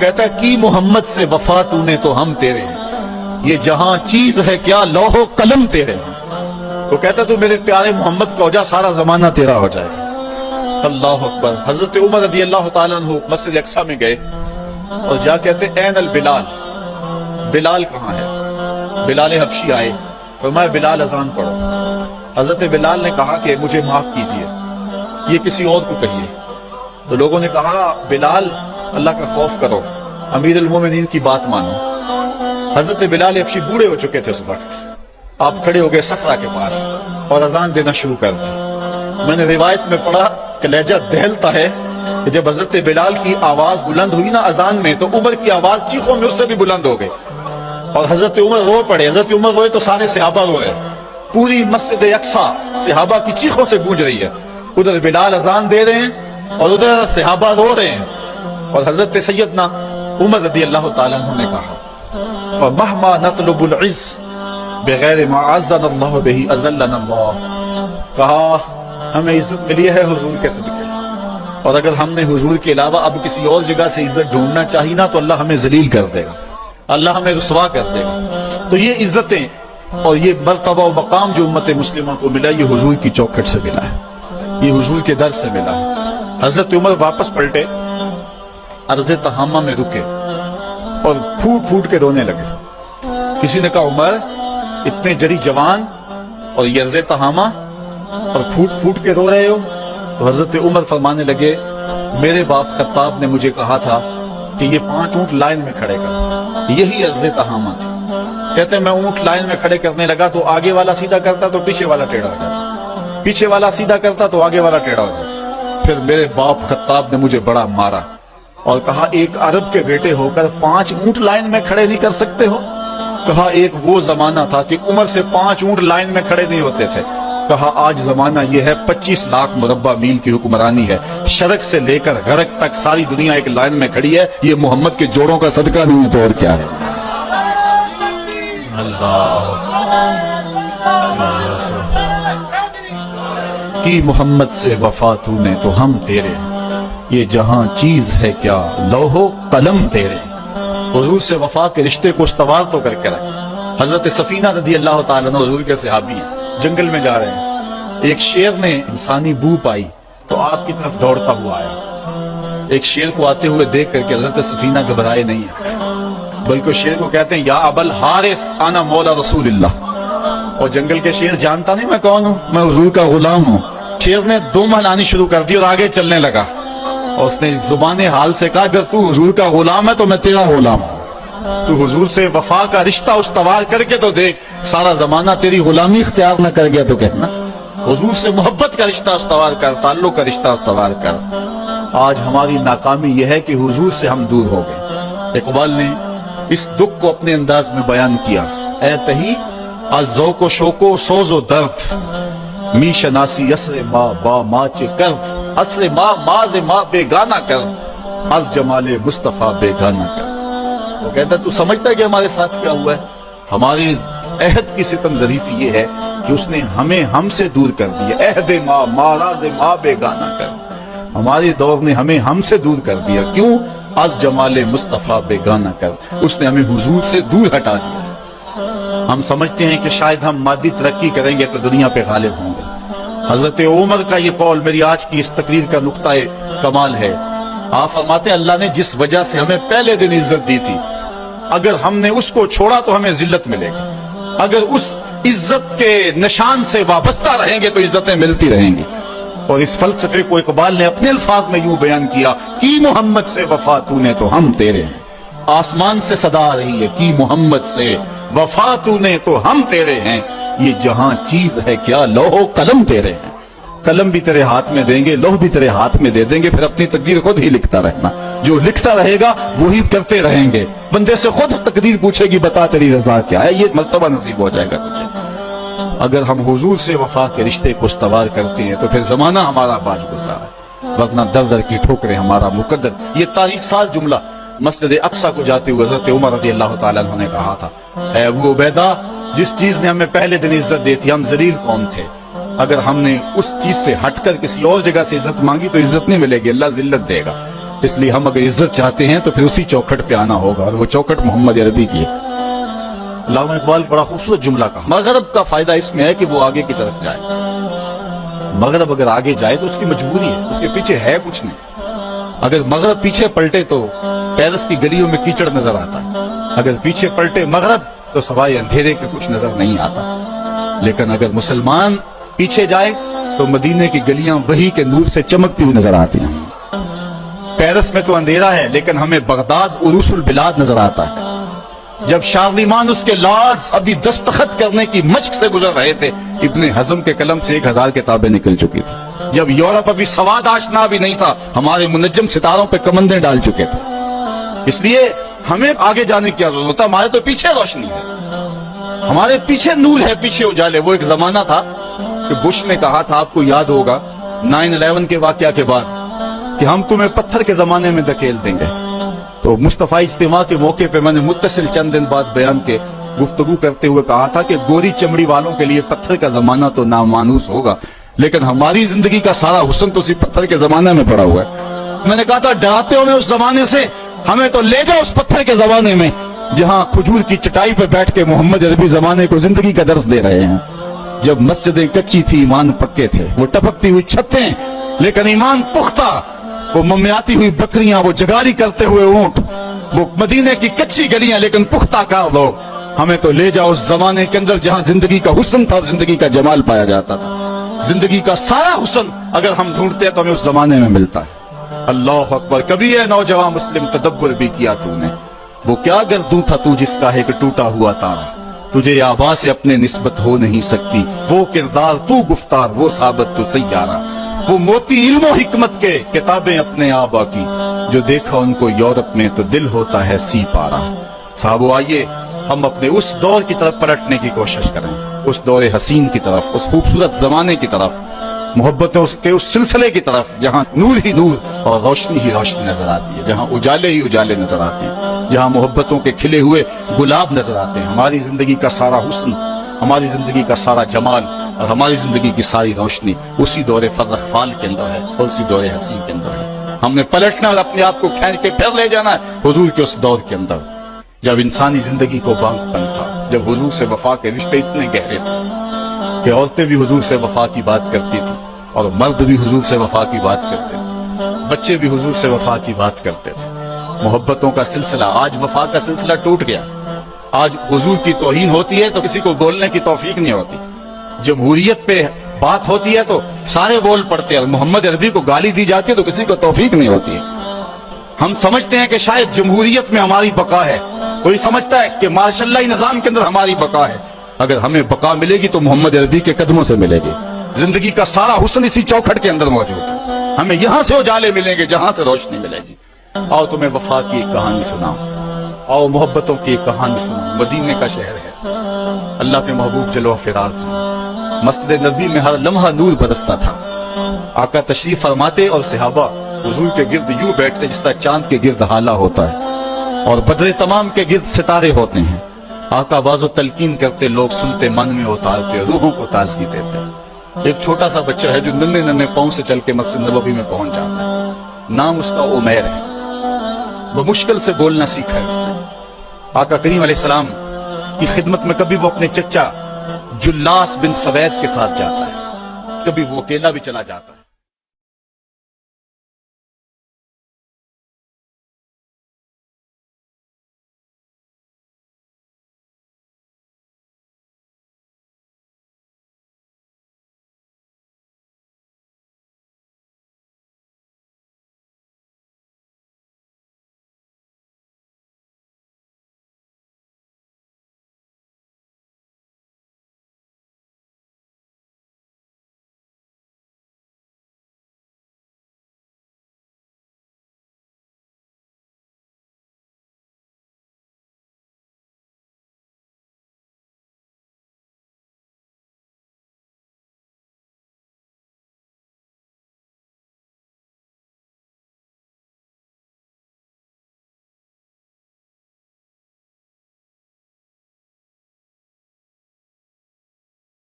کہتا ہے کی محمد سے وفا تو نے تو ہم تیرے ہیں، یہ جہاں چیز ہے کیا لوح و قلم تیرے ہیں۔ وہ کہتا تو میرے پیارے محمد کو ہو جا سارا زمانہ تیرا ہو جائے۔ اللہ اکبر۔ حضرت عمر رضی اللہ تعالیٰ عنہ مسجد اقصیٰ میں گئے اور جا کہتے این البلال، بلال کہاں ہے؟ بلال حبشی آئے، فرمایا بلال اذان پڑھو۔ حضرت بلال نے کہا کہ مجھے معاف کیجئے، یہ کسی اور کو کہیے۔ تو لوگوں نے کہا بلال اللہ کا خوف کرو، امیر المومنین کی بات مانو۔ حضرت بلال حبشی بوڑھے ہو چکے تھے اس وقت، آپ کھڑے ہو گئے صخرہ کے پاس اور اذان دینا شروع کر دی۔ میں نے روایت میں پڑھا کہ لہجہ دہلتا ہے کہ جب حضرت بلال کی آواز بلند ہوئی نا اذان میں، تو عمر کی آواز چیخوں میں اس سے بھی بلند ہو گئی اور حضرت عمر رو پڑے۔ حضرت عمر روئے تو سارے صحابہ رو رہے، پوری مسجد اقصیٰ صحابہ کی چیخوں سے گونج رہی ہے۔ ادھر بلال اذان دے رہے ہیں اور ادھر صحابہ رو رہے ہیں۔ اور حضرت سیدنا عمر رضی اللہ تعالیٰ عنہ نے کہا فَمَهْمَا نَطْلُبُ الْعِزْ بِغَيْرِ مَا عَزَّنَ اللَّهُ بِهِ أَذَلَّنَا اللَّهُ، کہا ہمیں عزت ملی ہے حضور کے صدقے، اور اگر ہم نے حضور کے علاوہ اب کسی اور جگہ سے عزت ڈھونڈنا چاہیے نا تو اللہ ہمیں ذلیل کر دے گا، اللہ ہمیں رسوا کر دے گا۔ تو یہ عزتیں اور یہ مرتبہ و مقام جو امت مسلمہ کو ملا، یہ حضور کی چوکھٹ سے ملا ہے، یہ حضور کے در سے ملا ہے۔ حضرت عمر واپس پلٹے، عرض تہامہ میں رکے اور پھوٹ پھوٹ کے رونے لگے۔ کسی نے کہا عمر اتنے جری جوان اور یہ عرض تہامہ اور پھوٹ پھوٹ کے رو رہے ہو؟ تو حضرت عمر فرمانے لگے میرے باپ خطاب نے مجھے کہا تھا کہ یہ 5 اونٹ لائن میں کھڑے کر، یہی عرض تہامہ تھی۔ کہتے ہیں میں اونٹ لائن میں کھڑے کرنے لگا تو آگے والا سیدھا کرتا تو پیچھے والا ٹیڑھا ہو جاتا، پیچھے والا سیدھا کرتا تو آگے والا ٹیڑھا ہو جاتا۔ پھر میرے باپ خطاب نے مجھے بڑا مارا اور کہا ایک عرب کے بیٹے ہو کر 5 اونٹ لائن میں کھڑے نہیں کر سکتے ہو؟ کہا ایک وہ زمانہ تھا کہ عمر سے 5 اونٹ لائن میں کھڑے نہیں ہوتے تھے۔ کہا آج زمانہ یہ ہے 25 لاکھ مربع میل کی حکمرانی ہے، شرق سے لے کر غرب تک ساری دنیا ایک لائن میں کھڑی ہے، یہ محمد کے جوڑوں کا صدقہ نہیں ہے تو اور کیا ہے۔ اللہ کی محمد سے وفا تو نے تو ہم تیرے، یہ جہاں چیز ہے کیا لوح و قلم تیرے۔ حضور سے وفا کے رشتے کو استوار تو کر کے رکھ۔ حضرت سفینہ رضی اللہ تعالیٰ عنہ حضور کے صحابی ہیں، جنگل میں جا رہے ہیں، ایک شیر نے انسانی بو پائی تو آپ کی طرف دوڑتا ہوا آیا۔ ایک شیر کو آتے ہوئے دیکھ کر کے حضرت سفینہ گھبرائے نہیں ہیں، بلکہ شیر کو کہتے ہیں یا ابا الحارث انا مولا رسول اللہ۔ اور جنگل کے شیر جانتا نہیں میں کون ہوں، میں حضور کا غلام ہوں۔ شیر نے 2 مہلانی شروع کر دی اور آگے چلنے لگا، اور اس نے زبان حال سے کہا اگر تو حضور کا غلام ہے تو میں تیرا غلام ہوں، تو حضور سے وفا کا رشتہ استوار کر کے تو دیکھ، سارا زمانہ تیری غلامی اختیار نہ کر گیا تو کہنا حضور سے محبت کا رشتہ استوار کر، تعلق کا رشتہ استوار کر۔ آج ہماری ناکامی یہ ہے کہ حضور سے ہم دور ہو گئے۔ اقبال نے اس دکھ کو اپنے انداز میں بیان کیا، اے تہی از ذوق و شوق و سوز و درد، می شناسی اسر ما با ما چے کرد، اسر ما ماز ما بیگانہ کر، از جمال مصطفیٰ بیگانہ کر۔ وہ کہتا ہے تو سمجھتا ہے کہ ہمارے ساتھ کیا ہوا ہے؟ ہمارے عہد کی ستم ظریفی یہ ہے کہ اس نے ہمیں ہم سے دور کر دیا، عہد ما ماراز ما بیگانہ کر، ہمارے دور نے ہمیں ہم سے دور کر دیا۔ کیوں؟ از جمال مصطفیٰ بیگانہ کر، اس نے ہمیں حضور سے دور ہٹا دیا۔ ہم سمجھتے ہیں کہ شاید ہم مادی ترقی کریں گے تو دنیا پہ غالب ہوں گے۔ حضرت عمر کا یہ قول میری آج کی اس تقریر کا نقطہ کمال ہے۔ آپ فرماتے ہیں اللہ نے جس وجہ سے ہمیں پہلے دن عزت دی تھی، اگر ہم نے اس کو چھوڑا تو ہمیں ذلت ملے گی، اگر اس عزت کے نشان سے وابستہ رہیں گے تو عزتیں ملتی رہیں گی۔ اور اس فلسفے کو اقبال نے اپنے الفاظ میں یوں بیان کیا کی محمد سے وفا تو نے تو ہم تیرے ہیں۔ آسمان سے صدا آ رہی ہے کی محمد سے وفا تو نے تو ہم تیرے ہیں، یہ جہاں چیز ہے کیا لوح و قلم تیرے ہیں۔ قلم بھی تیرے ہاتھ میں دیں گے، لوح بھی تیرے ہاتھ میں دے دیں گے، پھر اپنی تقدیر خود ہی لکھتا رہنا، جو لکھتا رہے گا وہی کرتے رہیں گے۔ بندے سے خود تقدیر پوچھے گی بتا تیری رضا کیا ہے، یہ مرتبہ نصیب ہو جائے گا تجھے۔ اگر ہم حضور سے وفا کے رشتے کو استوار کرتے ہیں تو پھر زمانہ ہمارا باج گزار ہے، ورنہ در در کی ٹھوکریں ہمارا مقدر۔ یہ تاریخ ساز جملہ مسجد اقصیٰ کو جاتے ہوئے حضرت عمر رضی اللہ تعالیٰ عنہ نے کہا تھا، اے ابو عبیدہ جس چیز نے ہمیں پہلے دن عزت دی تھی، ہم ذلیل قوم تھے، اگر ہم نے اس چیز سے ہٹ کر کسی اور جگہ سے عزت مانگی تو عزت نہیں ملے گی، اللہ ذلت دے گا۔ اس لیے ہم اگر عزت چاہتے ہیں تو پھر اسی چوکھٹ پہ آنا ہوگا، اور وہ چوکھٹ محمد عربی کی ہے۔ علامہ اقبال بڑا خوبصورت جملہ کہا، مغرب کا فائدہ اس میں ہے کہ وہ آگے کی طرف جائے۔ مغرب اگر آگے جائے تو اس کی مجبوری ہے، اس کے پیچھے ہے کچھ نہیں۔ اگر مغرب پیچھے پلٹے تو پیرس کی گلیوں میں کیچڑ نظر آتا ہے، اگر پیچھے پلٹے مغرب تو سوائے اندھیرے کے کچھ نظر نہیں آتا۔ لیکن اگر مسلمان پیچھے جائے تو مدینے کی گلیاں وحی کے نور سے چمکتی ہوئی نظر آتی ہیں۔ پیرس میں تو اندھیرا ہے لیکن ہمیں بغداد عروس البلاد نظر آتا ہے۔ جب شارلیمان اس کے لارڈز ابھی دستخط کرنے کی مشق سے گزر رہے تھے، ابن حزم کے قلم سے 1000 کتابیں نکل چکی تھی۔ جب یورپ ابھی سواد آشنا بھی نہیں تھا، ہمارے منجم ستاروں پہ کمندیں ڈال چکے تھے۔ اس لیے ہمیں آگے جانے کی ضرورت ہے، ہمارے تو پیچھے روشنی ہے، ہمارے پیچھے نور ہے، پیچھے اجالے۔ وہ ایک زمانہ تھا کہ بش نے کہا تھا، آپ کو یاد ہوگا 9/11 کے واقعہ کے بعد، کہ ہم تمہیں پتھر کے زمانے میں دھکیل دیں گے۔ تو مصطفیٰ اجتماع کے موقع پہ میں نے متصل چند دن بعد بیان کے گفتگو کرتے ہوئے کہا تھا کہ گوری چمڑی والوں کے لیے پتھر کا زمانہ تو نامانوس ہوگا، لیکن ہماری زندگی کا سارا حسن تو اسی پتھر کے زمانے میں پڑا ہوا ہے۔ میں نے کہا تھا ڈراتے ہو میں اس زمانے سے، ہمیں تو لے جاؤ اس پتھر کے زمانے میں جہاں کھجور کی چٹائی پہ بیٹھ کے محمد عربی زمانے کو زندگی کا درس دے رہے ہیں۔ جب مسجدیں کچی تھی، ایمان پکے تھے، وہ ٹپکتی ہوئی چھتیں لیکن ایمان پختہ، وہ ممیاتی ہوئی بکریاں، وہ جگاری کرتے ہوئے اونٹ، وہ مدینے کی کچی گلیاں لیکن پختہ کار لوگ۔ ہمیں تو لے جاؤ اس زمانے کے اندر جہاں زندگی کا حسن تھا، زندگی کا جمال پایا جاتا تھا۔ زندگی کا سارا حسن اگر ہم ڈھونڈتے ہیں تو ہمیں اس زمانے میں ملتا ہے۔ اللہ اکبر۔ کبھی ہے نوجوان مسلم تدبر بھی کیا تو نے، وہ کیا گردوں تھا تو جس کا ایک ٹوٹا ہوا تارا، تجھے آبا سے اپنے نسبت ہو نہیں سکتی، وہ کردار تو گفتار، وہ ثابت تو سیارہ، وہ موتی علم و حکمت کے کتابیں اپنے آبا کی، جو دیکھا ان کو یورپ میں تو دل ہوتا ہے سی پارا۔ صاحبو آئیے ہم اپنے اس دور کی طرف پلٹنے کی کوشش کریں، اس دور حسین کی طرف، اس خوبصورت زمانے کی طرف، محبتوں کے اس سلسلے کی طرف جہاں نور ہی نور اور روشنی ہی روشنی نظر آتی ہے، جہاں اجالے ہی اجالے نظر آتے ہیں، جہاں محبتوں کے کھلے ہوئے گلاب نظر آتے ہیں۔ ہماری زندگی کا سارا حسن، ہماری زندگی کا سارا جمال اور ہماری زندگی کی ساری روشنی اسی دور فرخ فال کے اندر ہے اور اسی دور حسین کے اندر ہے۔ ہم نے پلٹنا اور اپنے آپ کو کھینچ کے پھر لے جانا ہے حضور کے اس دور کے اندر، جب انسانی زندگی کو بانک بن تھا، جب حضور سے وفا کے رشتے اتنے گہرے تھے کہ عورتیں بھی حضور سے وفا کی بات کرتی تھی اور مرد بھی حضور سے وفا کی بات کرتے تھے، بچے بھی حضور سے وفا کی بات کرتے تھے۔ محبتوں کا سلسلہ، آج وفا کا سلسلہ ٹوٹ گیا۔ آج حضور کی توہین ہوتی ہے تو کسی کو بولنے کی توفیق نہیں ہوتی، جمہوریت پہ بات ہوتی ہے تو سارے بول پڑتے ہیں، اور محمد عربی کو گالی دی جاتی ہے تو کسی کو توفیق نہیں ہوتی ہے۔ ہم سمجھتے ہیں کہ شاید جمہوریت میں ہماری بقا ہے، کوئی سمجھتا ہے کہ ماشاء اللہ نظام کے اندر ہماری بقا ہے۔ اگر ہمیں بقا ملے گی تو محمد عربی کے قدموں سے ملے گی۔ زندگی کا سارا حسن اسی چوکھٹ کے اندر موجود ہے، ہمیں یہاں سے اجالے ملیں گے، جہاں سے روشنی ملے گی۔ آؤ تمہیں وفا کی ایک کہانی سناؤں، آؤ محبتوں کی ایک کہانی سناؤں۔ مدینے کا شہر ہے، اللہ کے محبوب جلوہ فراز ہے، مسجد نبوی میں ہر لمحہ نور برستا تھا۔ آقا تشریف فرماتے اور صحابہ حضور کے گرد یوں بیٹھتے جس طرح چاند کے گرد ہالہ ہوتا ہے اور بدر تمام کے گرد ستارے ہوتے ہیں۔ آقا واز و تلقین کرتے، لوگ سنتے، من میں اتارتے، روحوں کو تازگی دیتے۔ ایک چھوٹا سا بچہ ہے جو ننھے ننھے پاؤں سے چل کے مسجد نبوی میں پہنچ جاتا ہے، نام اس کا عمیر ہے، وہ مشکل سے بولنا سیکھا ہے اس نے۔ آقا کریم علیہ السلام کی خدمت میں کبھی وہ اپنے چچا جلاس بن سوید کے ساتھ جاتا ہے، کبھی وہ اکیلا بھی چلا جاتا ہے۔